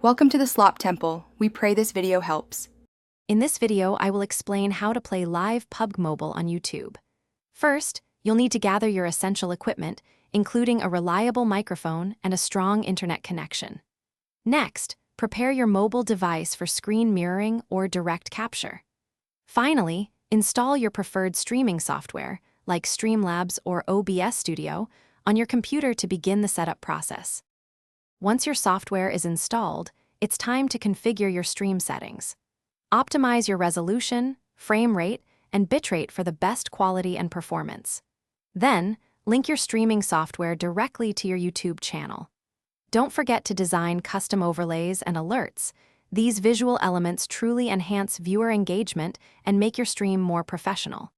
Welcome to the Slop Temple. We pray this video helps. In this video, I will explain how to play live Pubg Mobile on YouTube. First, you'll need to gather your essential equipment, including a reliable microphone and a strong internet connection. Next, prepare your mobile device for screen mirroring or direct capture. Finally, install your preferred streaming software, like Streamlabs or OBS Studio, on your computer to begin the setup process. Once your software is installed, it's time to configure your stream settings. Optimize your resolution, frame rate, and bitrate for the best quality and performance. Then, link your streaming software directly to your YouTube channel. Don't forget to design custom overlays and alerts. These visual elements truly enhance viewer engagement and make your stream more professional.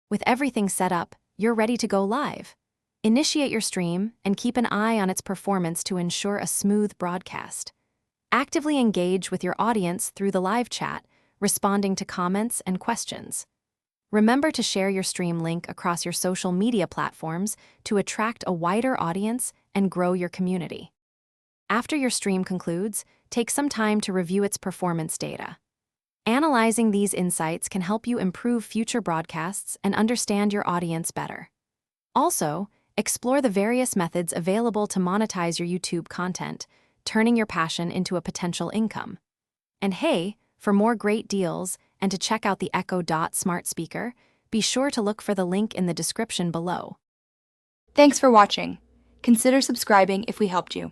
With everything set up, you're ready to go live. Initiate your stream and keep an eye on its performance to ensure a smooth broadcast. Actively engage with your audience through the live chat, responding to comments and questions. Remember to share your stream link across your social media platforms to attract a wider audience and grow your community. After your stream concludes, take some time to review its performance data. Analyzing these insights can help you improve future broadcasts and understand your audience better. Also, explore the various methods available to monetize your YouTube content, turning your passion into a potential income. And hey, for more great deals and to check out the Echo Dot smart speaker, be sure to look for the link in the description below. Thanks for watching. Consider subscribing if we helped you.